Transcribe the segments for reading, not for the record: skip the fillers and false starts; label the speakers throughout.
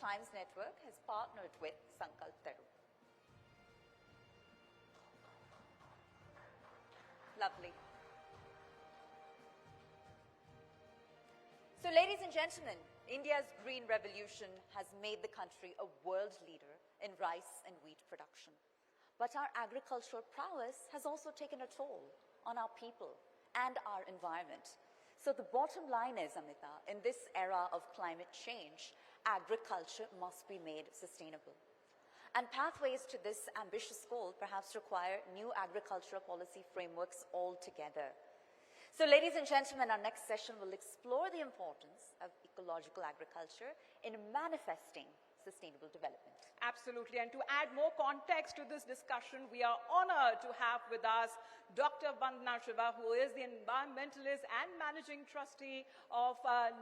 Speaker 1: Times Network has partnered with Sankalp Taru. Lovely. So, ladies and gentlemen, India's green revolution has made the country a world leader in rice and wheat production. But our agricultural prowess has also taken a toll on our people and our environment. So the bottom line is, Amita, in this era of climate change, agriculture must be made sustainable. And pathways to this ambitious goal perhaps require new agricultural policy frameworks altogether. So, ladies and gentlemen, our next session will explore the importance of ecological agriculture in manifesting sustainable development.
Speaker 2: Absolutely. And to add more context to this discussion, we are honored to have with us Dr. Vandana Shiva, who is the environmentalist and managing trustee of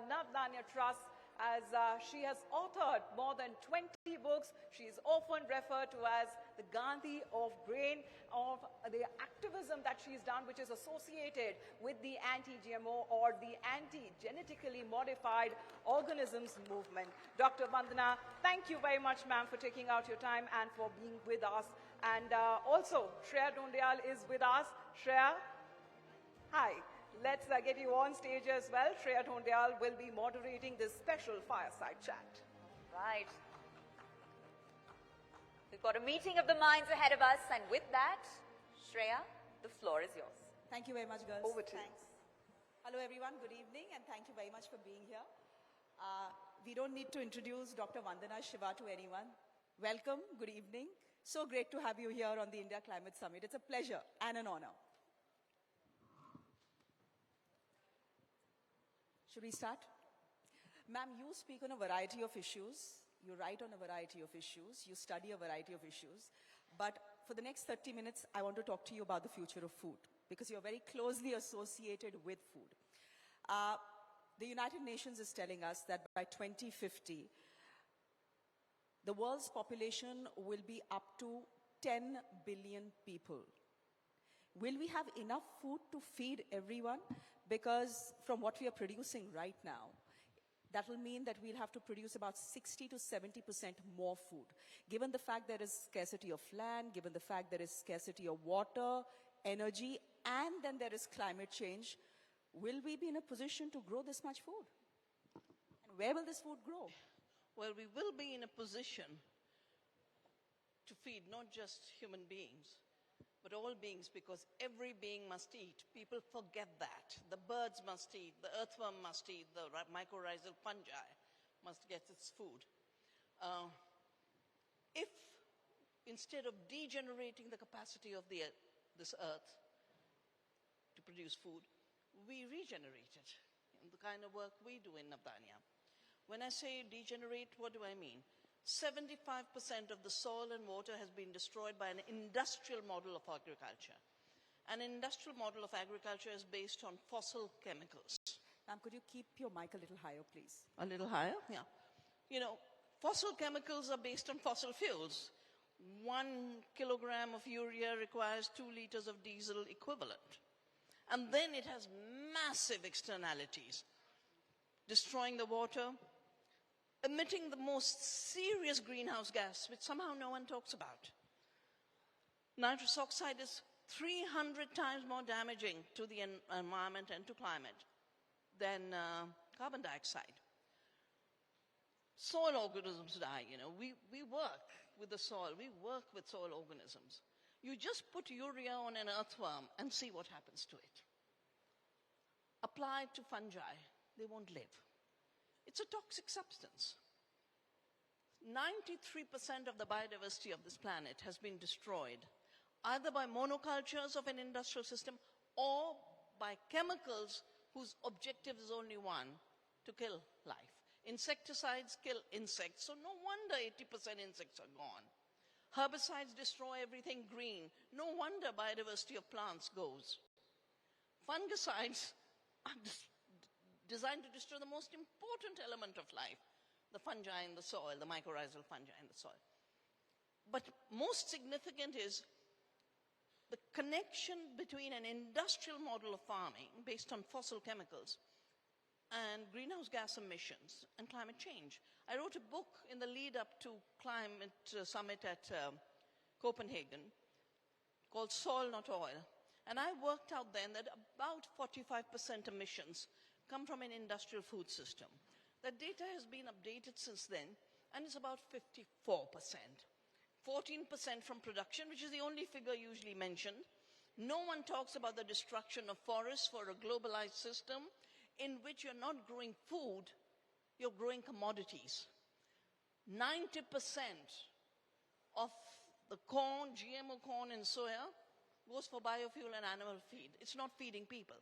Speaker 2: Navdanya Trust. As she has authored more than 20 books, she is often referred to as the Gandhi of grain, of the activism that she's done, which is associated with the anti-GMO or the anti-genetically modified organisms movement. Dr. Vandana, thank you very much, ma'am, for taking out your time and for being with us. And also, Shreya Dhondial is with us. Shreya, hi. Let's get you on stage as well. Shreya Dhondial will be moderating this special fireside chat.
Speaker 1: Right. We've got a meeting of the minds ahead of us, and with that, Shreya, the floor is yours.
Speaker 3: Thank you very much, girls.
Speaker 2: Over to you.
Speaker 3: Thanks. Hello, everyone. Good evening, and thank you very much for being here. We don't need to introduce Dr. Vandana Shiva to anyone. Welcome. Good evening. So great to have you here on the India Climate Summit. It's a pleasure and an honor. Should we start? Ma'am, you speak on a variety of issues. You write on a variety of issues. You study a variety of issues. But for the next 30 minutes, I want to talk to you about the future of food, because you're very closely associated with food. The United Nations is telling us that by 2050, the world's population will be up to 10 billion people. Will we have enough food to feed everyone? Because from what we are producing right now, that will mean that we'll have to produce about 60 to 70% more food. Given the fact there is scarcity of land, given the fact there is scarcity of water, energy, and then there is climate change, will we be in a position to grow this much food? And where will this food grow?
Speaker 4: Well, we will be in a position to feed not just human beings, but all beings, because every being must eat. People forget that. The birds must eat, the earthworm must eat, the mycorrhizal fungi must get its food. If instead of degenerating the capacity of this earth to produce food, we regenerate it in the kind of work we do in Navdanya. When I say degenerate, what do I mean? 75% of the soil and water has been destroyed by an industrial model of agriculture. An industrial model of agriculture is based on fossil chemicals.
Speaker 3: Ma'am, could you keep your mic a little higher, please?
Speaker 4: A little higher? Yeah. You know, fossil chemicals are based on fossil fuels. 1 kilogram of urea requires 2 liters of diesel equivalent. And then it has massive externalities, destroying the water, emitting the most serious greenhouse gas, which somehow no one talks about. Nitrous oxide is 300 times more damaging to the environment and to climate than carbon dioxide. Soil organisms die, you know. We work with the soil. We work with soil organisms. You just put urea on an earthworm and see what happens to it. Apply it to fungi, they won't live. It's a toxic substance. 93% of the biodiversity of this planet has been destroyed, either by monocultures of an industrial system or by chemicals whose objective is only one, to kill life. Insecticides kill insects, so no wonder 80% insects are gone. Herbicides destroy everything green. No wonder biodiversity of plants goes. Fungicides are designed to destroy the most important element of life, the fungi in the soil, the mycorrhizal fungi in the soil. But most significant is the connection between an industrial model of farming based on fossil chemicals and greenhouse gas emissions and climate change. I wrote a book in the lead up to climate summit at Copenhagen called Soil Not Oil. And I worked out then that about 45% emissions come from an industrial food system. The data has been updated since then, and it's about 54%. 14% from production, which is the only figure usually mentioned. No one talks about the destruction of forests for a globalized system in which you're not growing food, you're growing commodities. 90% of the corn, GMO corn and soya, goes for biofuel and animal feed. It's not feeding people.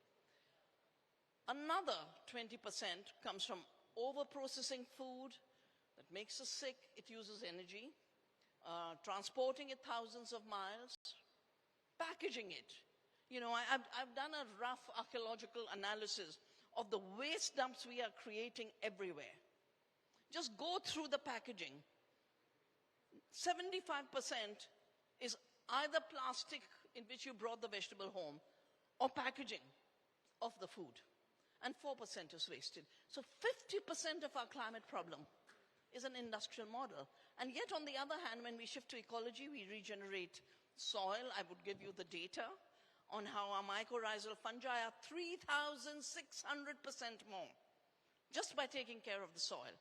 Speaker 4: Another 20% comes from over-processing food that makes us sick. It uses energy. Transporting it thousands of miles. Packaging it. You know, I've done a rough archaeological analysis of the waste dumps we are creating everywhere. Just go through the packaging. 75% is either plastic in which you brought the vegetable home or packaging of the food. And 4% is wasted. So 50% of our climate problem is an industrial model. And yet, on the other hand, when we shift to ecology, we regenerate soil. I would give you the data on how our mycorrhizal fungi are 3,600% more just by taking care of the soil.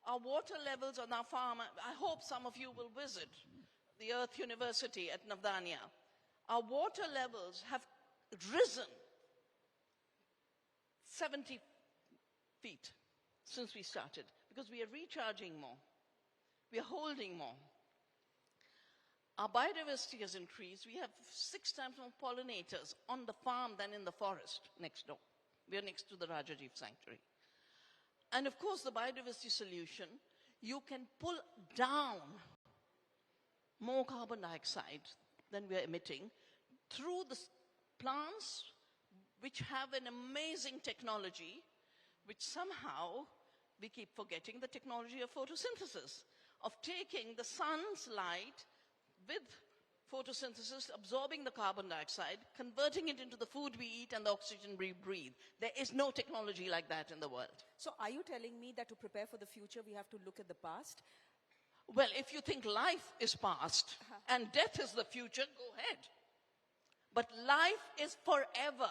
Speaker 4: Our water levels on our farm, I hope some of you will visit the Earth University at Navdanya. Our water levels have risen 70 feet since we started because we are recharging more. We are holding more. Our biodiversity has increased. We have 6 times more pollinators on the farm than in the forest next door. We are next to the Rajajiv Sanctuary. And of course, the biodiversity solution, you can pull down more carbon dioxide than we are emitting through the plants which have an amazing technology, which somehow we keep forgetting, the technology of photosynthesis, of taking the sun's light with photosynthesis, absorbing the carbon dioxide, converting it into the food we eat and the oxygen we breathe. There is no technology like that in the world.
Speaker 3: So are you telling me that to prepare for the future, we have to look at the past?
Speaker 4: Well, if you think life is past and death is the future, go ahead. But life is forever.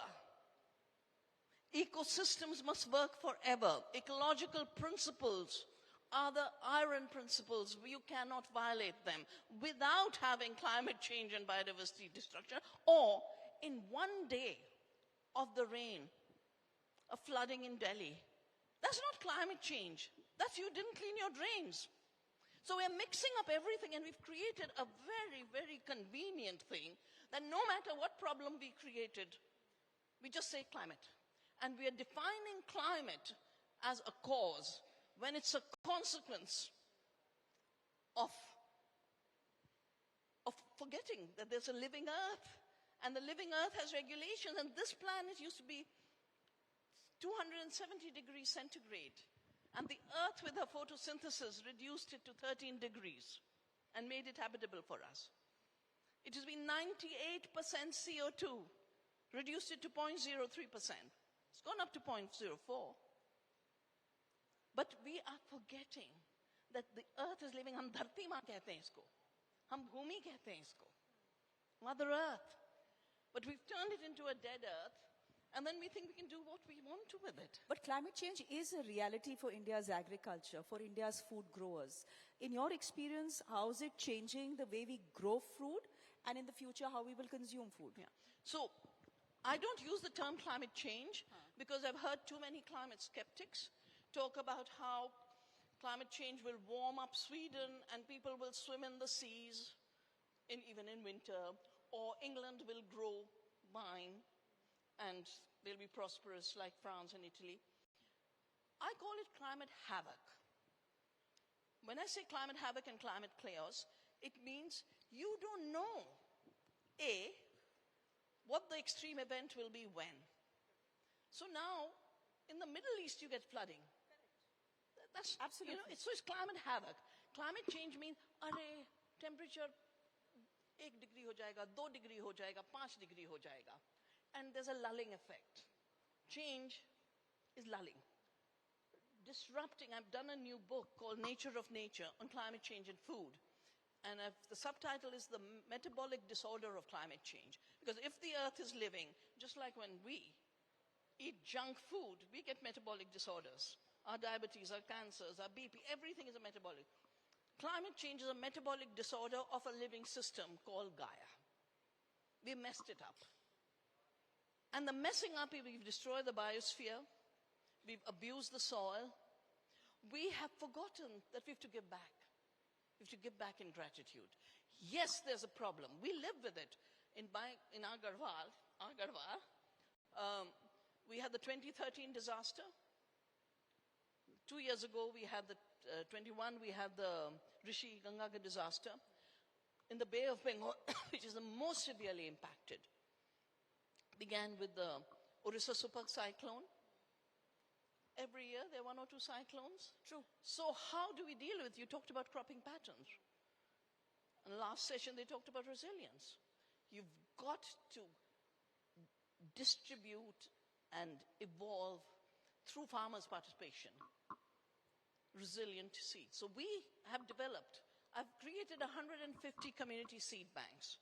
Speaker 4: Ecosystems must work forever. Ecological principles are the iron principles. You cannot violate them without having climate change and biodiversity destruction, or in one day of the rain, a flooding in Delhi. That's not climate change. That's you didn't clean your drains. So we're mixing up everything, and we've created a very, very convenient thing that no matter what problem we created, we just say climate. And we are defining climate as a cause when it's a consequence of forgetting that there's a living earth. And the living earth has regulations, and this planet used to be 270 degrees centigrade. And the earth with her photosynthesis reduced it to 13 degrees and made it habitable for us. It has been 98% CO2, reduced it to 0.03%. It's gone up to 0.04. But we are forgetting that the earth is living. हम धरती माँ कहते हैं इसको, हम भूमि कहते हैं इसको, Mother Earth. But we've turned it into a dead earth, and then we think we can do what we want to with it.
Speaker 3: But climate change is a reality for India's agriculture, for India's food growers. In your experience, how is it changing the way we grow food, and in the future, how we will consume food?
Speaker 4: Yeah. So I don't use the term climate change because I've heard too many climate skeptics talk about how climate change will warm up Sweden and people will swim in the seas, even in winter, or England will grow wine and they'll be prosperous like France and Italy. I call it climate havoc. When I say climate havoc and climate chaos, it means you don't know, A, what the extreme event will be when. So now, in the Middle East, you get flooding. That's
Speaker 3: Absolutely.
Speaker 4: You know, so it's climate havoc. Climate change means, temperature 1 degree ho jayega, 2 degree ho jayega, 5 degree ho jayega. And there's a lulling effect. Change is lulling. disrupting. I've done a new book called Nature of Nature on climate change and food. And the subtitle is The Metabolic Disorder of Climate Change. Because if the earth is living, just like when we eat junk food, we get metabolic disorders. Our diabetes, our cancers, our BP, everything is a metabolic. Climate change is a metabolic disorder of a living system called Gaia. We messed it up. And the messing up, we've destroyed the biosphere, we've abused the soil, we have forgotten that we have to give back. We have to give back in gratitude. Yes, there's a problem. We live with it. In our Garhwal, we had the 2013 disaster. 2 years ago, we had the 21, we had the Rishi Ganga disaster in the Bay of Bengal, which is the most severely impacted. Began with the Orissa super cyclone. Every year there are 1 or 2 cyclones.
Speaker 3: True.
Speaker 4: So how do we deal with, you talked about cropping patterns. In the last session they talked about resilience. You've got to distribute and evolve through farmers' participation resilient seeds. So we have developed, I've created 150 community seed banks.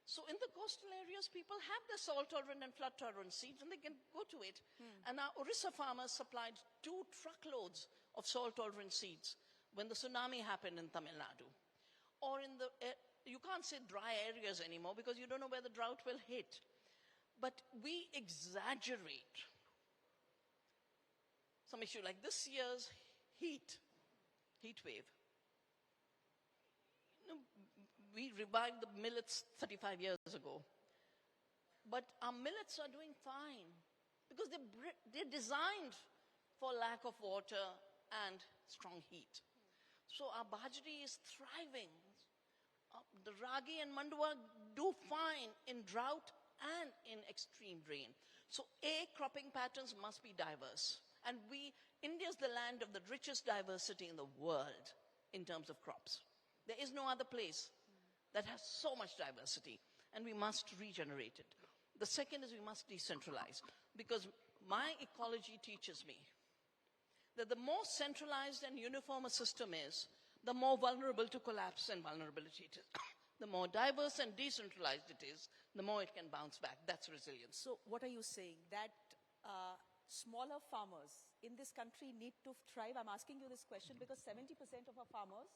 Speaker 4: So in the coastal areas, people have their salt-tolerant and flood-tolerant seeds, and they can go to it. And our Orissa farmers supplied 2 truckloads of salt-tolerant seeds when the tsunami happened in Tamil Nadu. Or in the, you can't say dry areas anymore because you don't know where the drought will hit. But we exaggerate some issue like this year's heat wave. We revived the millets 35 years ago. But our millets are doing fine because they're designed for lack of water and strong heat. So our bajri is thriving. The ragi and mandua do fine in drought and in extreme rain. So cropping patterns must be diverse. And India is the land of the richest diversity in the world in terms of crops. There is no other place that has so much diversity, and we must regenerate it. The second is we must decentralize, because my ecology teaches me that the more centralized and uniform a system is, the more vulnerable to collapse and vulnerability it is. The more diverse and decentralized it is, the more it can bounce back. That's resilience.
Speaker 3: So what are you saying? That smaller farmers in this country need to thrive? I'm asking you this question because 70% of our farmers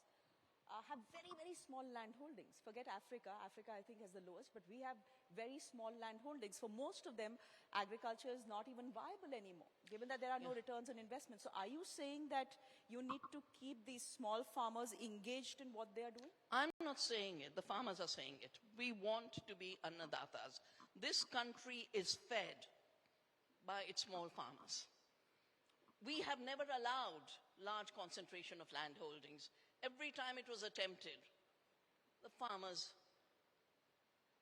Speaker 3: have very, very small land holdings. Forget Africa. Africa, I think, has the lowest, but we have very small land holdings. For most of them, agriculture is not even viable anymore, given that there are no returns on investment. So are you saying that you need to keep these small farmers engaged in what they are doing?
Speaker 4: I'm not saying it. The farmers are saying it. We want to be annadatas. This country is fed by its small farmers. We have never allowed large concentration of land holdings. Every time it was attempted, the farmers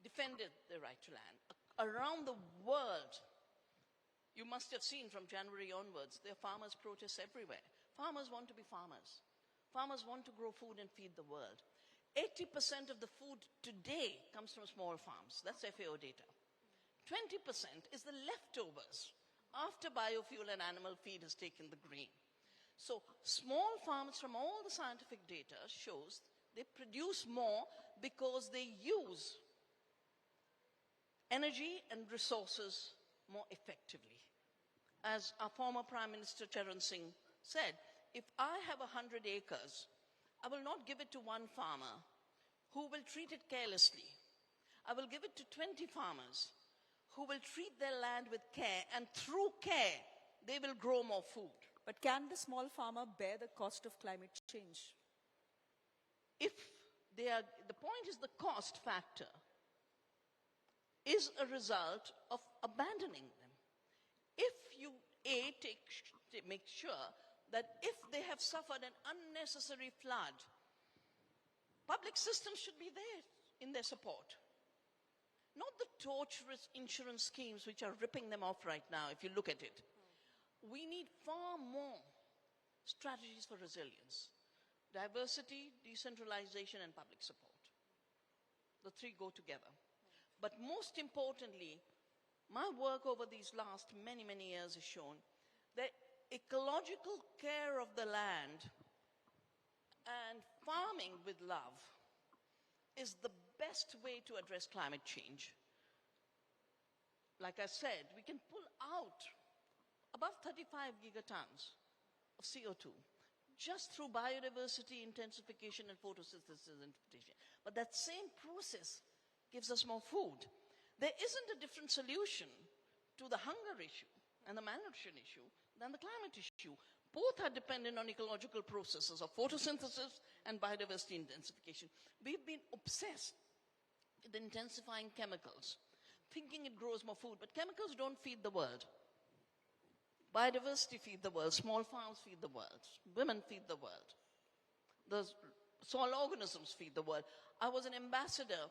Speaker 4: defended their right to land. Around the world, you must have seen from January onwards, there are farmers' protests everywhere. Farmers want to be farmers. Farmers want to grow food and feed the world. 80% of the food today comes from small farms. That's FAO data. 20% is the leftovers after biofuel and animal feed has taken the green. So small farms, from all the scientific data, shows they produce more because they use energy and resources more effectively. As our former Prime Minister Charan Singh said, if I have 100 acres, I will not give it to one farmer who will treat it carelessly. I will give it to 20 farmers who will treat their land with care, and through care, they will grow more food.
Speaker 3: But can the small farmer bear the cost of climate change?
Speaker 4: If the point is the cost factor is a result of abandoning them. If you, make sure that if they have suffered an unnecessary flood, public systems should be there in their support. Not the torturous insurance schemes which are ripping them off right now, if you look at it. We need far more strategies for resilience. Diversity, decentralization, and public support. The three go together. But most importantly, my work over these last many, many years has shown that ecological care of the land and farming with love is the best way to address climate change. Like I said, we can pull out above 35 gigatons of CO2 just through biodiversity intensification and photosynthesis intensification. But that same process gives us more food. There isn't a different solution to the hunger issue and the malnutrition issue than the climate issue. Both are dependent on ecological processes of photosynthesis and biodiversity intensification. We've been obsessed with intensifying chemicals, thinking it grows more food, but chemicals don't feed the world. Biodiversity feed the world, small farms feed the world, women feed the world, the soil organisms feed the world. I was an ambassador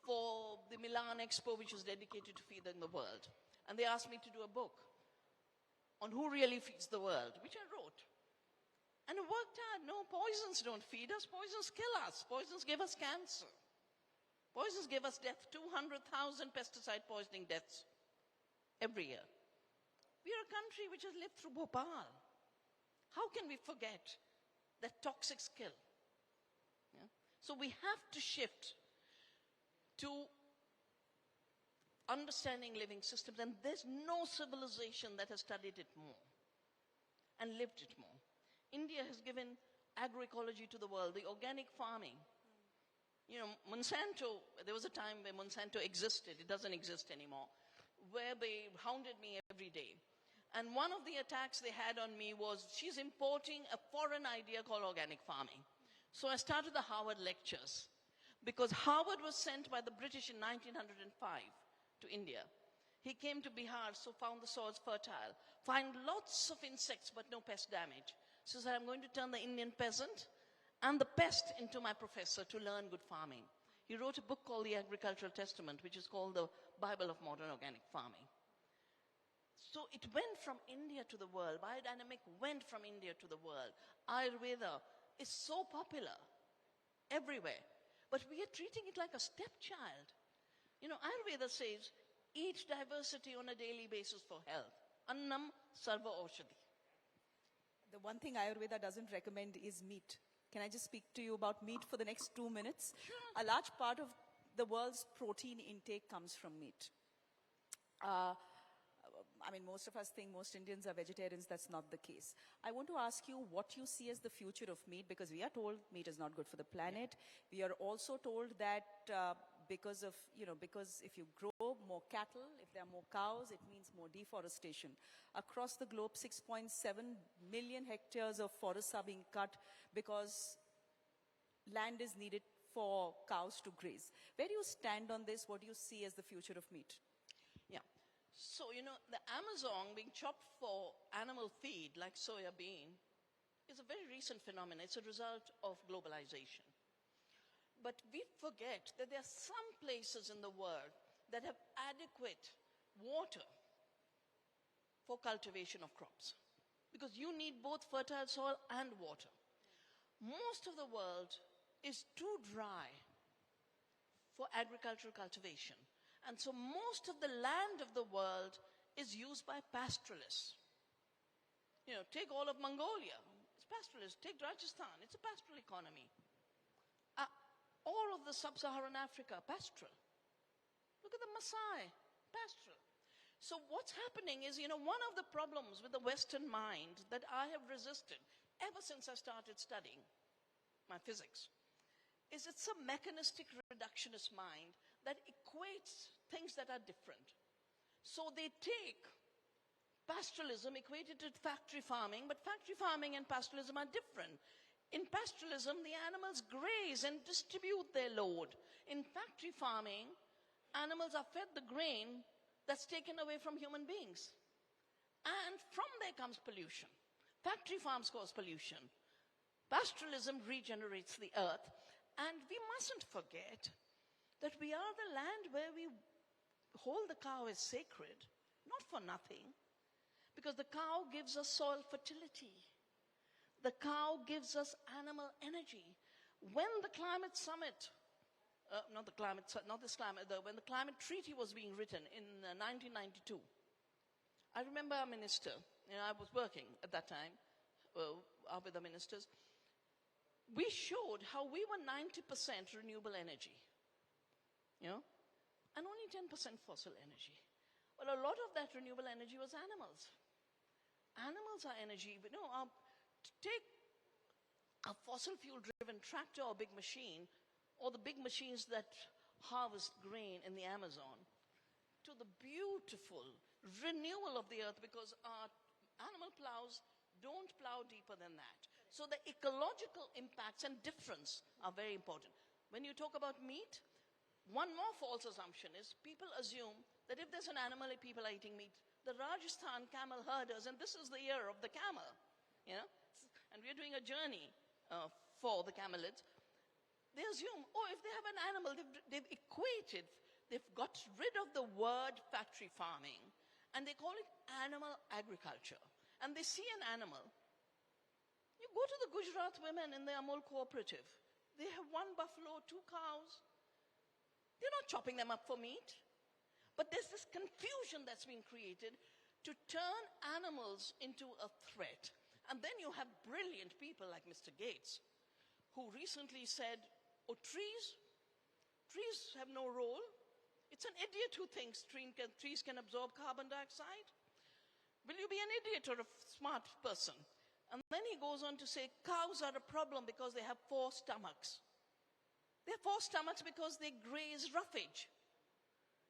Speaker 4: for the Milan Expo, which was dedicated to feeding the world. And they asked me to do a book on who really feeds the world, which I wrote. And it worked out. No, poisons don't feed us. Poisons kill us. Poisons give us cancer. Poisons give us death. 200,000 pesticide poisoning deaths every year. We are a country which has lived through Bhopal. How can we forget that toxics kill? Yeah? So we have to shift to understanding living systems, and there's no civilization that has studied it more and lived it more. India has given agroecology to the world, the organic farming. You know, Monsanto, there was a time where Monsanto existed, it doesn't exist anymore, where they hounded me every day. And one of the attacks they had on me was, she's importing a foreign idea called organic farming. So I started the Harvard lectures, because Harvard was sent by the British in 1905 to India. He came to Bihar, so found the soils fertile, find lots of insects but no pest damage. So he said, I'm going to turn the Indian peasant and the pest into my professor to learn good farming. He wrote a book called The Agricultural Testament, which is called the Bible of Modern Organic Farming. So it went from India to the world. Biodynamic went from India to the world. Ayurveda is so popular everywhere. But we are treating it like a stepchild. You know, Ayurveda says, eat diversity on a daily basis for health. Annam sarva oshadhi.
Speaker 3: The one thing Ayurveda doesn't recommend is meat. Can I just speak to you about meat for the next 2 minutes?
Speaker 4: Sure.
Speaker 3: A large part of the world's protein intake comes from meat. I mean, most of us think most Indians are vegetarians. That's not the case. I want to ask you what you see as the future of meat, because we are told meat is not good for the planet. We are also told that because if you grow more cattle, if there are more cows, it means more deforestation. Across the globe, 6.7 million hectares of forests are being cut because land is needed for cows to graze. Where do you stand on this? What do you see as the future of meat?
Speaker 4: Yeah. So, you know, the Amazon being chopped for animal feed, like soya bean, is a very recent phenomenon. It's a result of globalization. But we forget that there are some places in the world that have adequate water for cultivation of crops. Because you need both fertile soil and water. Most of the world is too dry for agricultural cultivation. And so most of the land of the world is used by pastoralists. You know, take all of Mongolia, it's pastoralist. Take Rajasthan, it's a pastoral economy. All of the sub-Saharan Africa, pastoral. Look at the Maasai, pastoral. So what's happening is, you know, one of the problems with the Western mind that I have resisted ever since I started studying my physics is it's a mechanistic reductionist mind that equates things that are different. So they take pastoralism, equate it to factory farming, but factory farming and pastoralism are different. In pastoralism, the animals graze and distribute their load. In factory farming, animals are fed the grain that's taken away from human beings. And from there comes pollution. Factory farms cause pollution. Pastoralism regenerates the earth. And we mustn't forget that we are the land where we hold the cow as sacred, not for nothing, because the cow gives us soil fertility. The cow gives us animal energy. When the climate summit, when the climate treaty was being written in 1992, I remember our minister, I was working at that time with the ministers. We showed how we were 90% renewable energy, and only 10% fossil energy. Well, a lot of that renewable energy was animals. Animals are energy. Take a fossil fuel-driven tractor or big machine, or the big machines that harvest grain in the Amazon, to the beautiful renewal of the earth, because our animal plows don't plow deeper than that. So the ecological impacts and difference are very important. When you talk about meat, one more false assumption is people assume that if there's an animal, people are eating meat. The Rajasthan camel herders, and this is the year of the camel, and we're doing a journey for the camelids. They assume, if they have an animal, they've equated, they've got rid of the word factory farming, and they call it animal agriculture. And they see an animal. You go to the Gujarat women in the Amul cooperative. They have 1 buffalo, 2 cows. They're not chopping them up for meat. But there's this confusion that's been created to turn animals into a threat. And then you have brilliant people like Mr. Gates, who recently said, trees have no role. It's an idiot who thinks trees can absorb carbon dioxide. Will you be an idiot or a smart person? And then he goes on to say, cows are a problem because they have 4 stomachs. They have 4 stomachs because they graze roughage.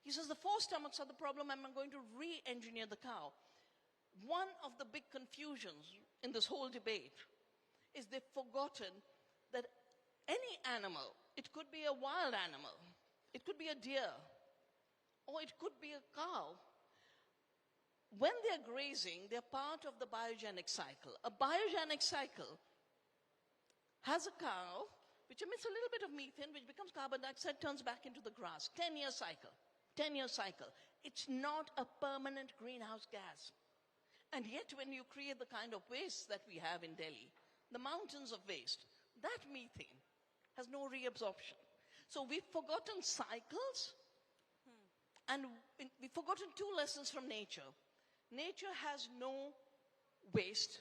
Speaker 4: He says the 4 stomachs are the problem, and I'm going to re-engineer the cow. One of the big confusions in this whole debate is they've forgotten that any animal, it could be a wild animal, it could be a deer, or it could be a cow. When they're grazing, they're part of the biogenic cycle. A biogenic cycle has a cow which emits a little bit of methane, which becomes carbon dioxide, turns back into the grass. 10-year cycle. 10-year cycle. It's not a permanent greenhouse gas. And yet, when you create the kind of waste that we have in Delhi, the mountains of waste, that methane has no reabsorption. So we've forgotten cycles, and we've forgotten 2 lessons from nature. Nature has no waste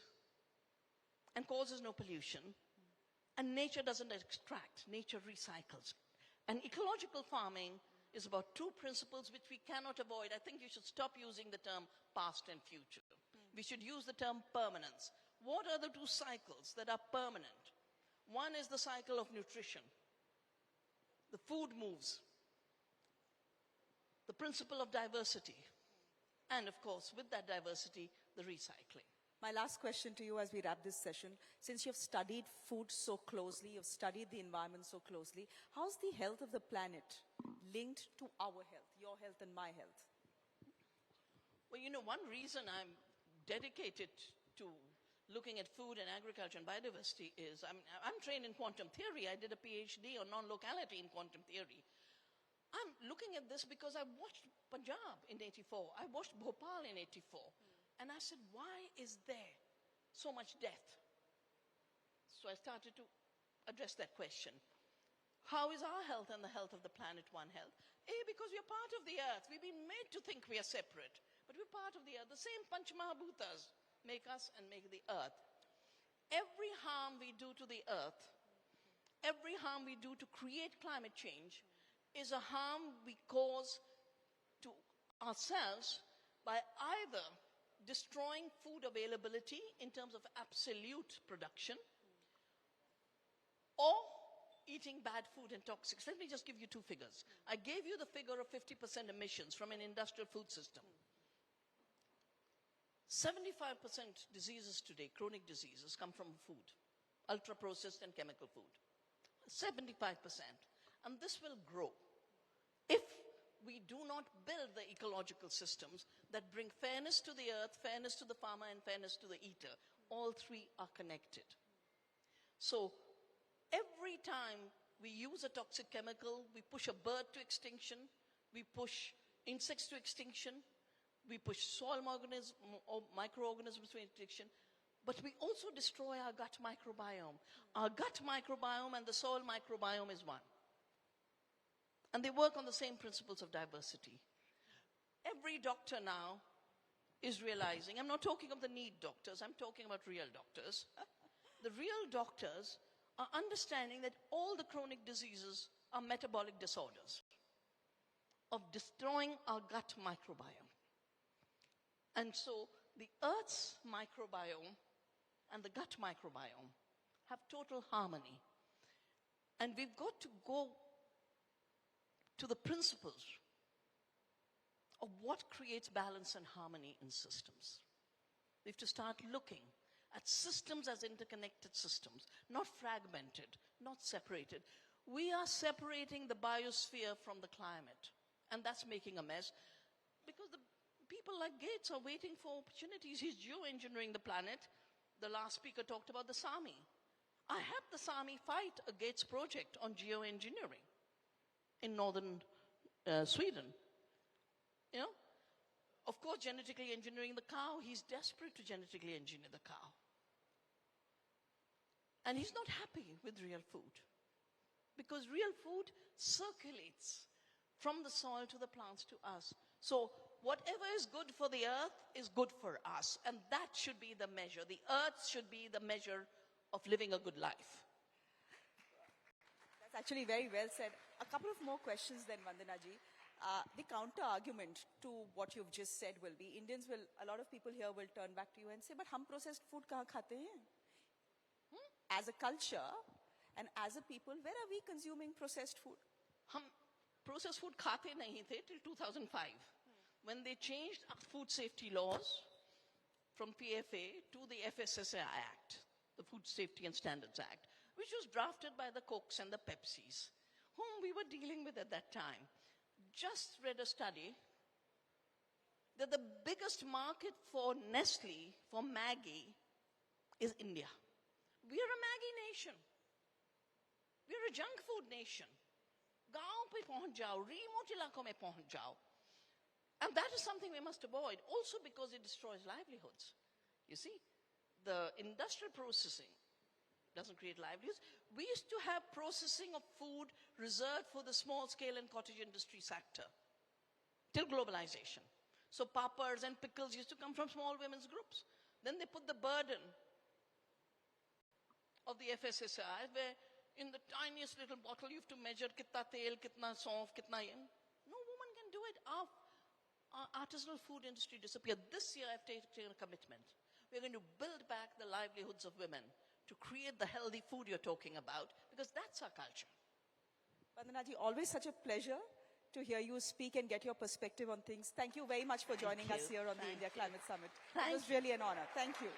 Speaker 4: and causes no pollution, and nature doesn't extract, nature recycles. And ecological farming is about 2 principles which we cannot avoid. I think you should stop using the term past and future. We should use the term permanence. What are the 2 cycles that are permanent? One is the cycle of nutrition. The food moves. The principle of diversity. And of course, with that diversity, the recycling.
Speaker 3: My last question to you as we wrap this session, since you've studied food so closely, you've studied the environment so closely, how's the health of the planet linked to our health, your health and my health?
Speaker 4: Well, one reason I'm dedicated to looking at food and agriculture and biodiversity is I'm trained in quantum theory. I did a PhD on non-locality in quantum theory. I'm looking at this because I watched Punjab in 84. I watched Bhopal in 84. And I said, why is there so much death? So I started to address that question. How is our health and the health of the planet one health? Because we are part of the earth. We've been made to think we are separate. But we're part of the earth. The same Panchamahabhutas make us and make the earth. Every harm we do to the earth, every harm we do to create climate change, is a harm we cause to ourselves by either destroying food availability in terms of absolute production, or eating bad food and toxics. Let me just give you 2 figures. I gave you the figure of 50% emissions from an industrial food system. 75% diseases today, chronic diseases, come from food, ultra-processed and chemical food. 75%. And this will grow if we do not build the ecological systems that bring fairness to the earth, fairness to the farmer, and fairness to the eater. All 3 are connected. So every time we use a toxic chemical, we push a bird to extinction, we push insects to extinction, we push soil or microorganisms to extinction, but we also destroy our gut microbiome. Our gut microbiome and the soil microbiome is one. And they work on the same principles of diversity. Every doctor now is realizing, I'm not talking of the need doctors, I'm talking about real doctors. The real doctors are understanding that all the chronic diseases are metabolic disorders of destroying our gut microbiome. And so the Earth's microbiome and the gut microbiome have total harmony. And we've got to go to the principles of what creates balance and harmony in systems. We have to start looking at systems as interconnected systems, not fragmented, not separated. We are separating the biosphere from the climate, and that's making a mess because the people like Gates are waiting for opportunities. He's geoengineering the planet. The last speaker talked about the Sami. I helped the Sami fight a Gates project on geoengineering in northern Sweden. You know, of course, genetically engineering the cow. He's desperate to genetically engineer the cow. And he's not happy with real food because real food circulates from the soil to the plants to us. So whatever is good for the earth is good for us. And that should be the measure. The earth should be the measure of living a good life.
Speaker 3: That's actually very well said. A couple of more questions then, Vandana ji. The counter argument to what you've just said will be, a lot of people here will turn back to you and say, but hum processed food kahan khate hain? As a culture and as a people, where are we consuming processed food?
Speaker 4: Hum processed food khate nahi the till 2005. When they changed our food safety laws from PFA to the FSSAI Act, the Food Safety and Standards Act, which was drafted by the Cokes and the Pepsis, whom we were dealing with at that time. Just read a study that the biggest market for Nestle, for Maggi, is India. We are a Maggi nation. We are a junk food nation. Gaon pe pahunch jao, remote ilakon mein pahunch jao. And that is something we must avoid, also because it destroys livelihoods. You see, the industrial processing doesn't create livelihoods. We used to have processing of food reserved for the small scale and cottage industry sector till globalization. So papas and pickles used to come from small women's groups. Then they put the burden of the FSSAI, where in the tiniest little bottle you have to measure kitna tel, kitna saunf, kitna yen. No woman can do it. Our artisanal food industry disappeared. This year I've taken a commitment. We're going to build back the livelihoods of women to create the healthy food you're talking about, because that's our culture.
Speaker 3: Vandana ji, always such a pleasure to hear you speak and get your perspective on things. Thank you very much for joining us here on the India Climate Summit. It was really an honor. Thank you.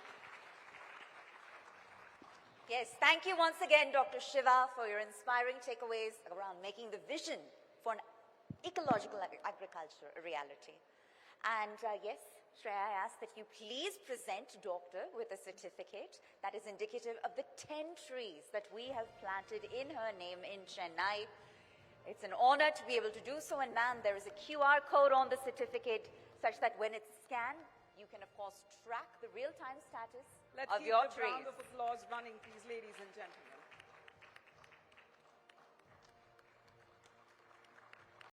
Speaker 1: Yes, thank you once again, Dr. Shiva, for your inspiring takeaways around making the vision for an ecological agriculture a reality. And yes, Shreya, I ask that you please present Doctor with a certificate that is indicative of the 10 trees that we have planted in her name in Chennai. It's an honor to be able to do so, and ma'am, there is a QR code on the certificate such that when it's scanned, you can, of course, track the real-time status
Speaker 2: Let's
Speaker 1: of
Speaker 2: keep
Speaker 1: your
Speaker 2: the
Speaker 1: trees.
Speaker 2: round of applause running, please, ladies and gentlemen.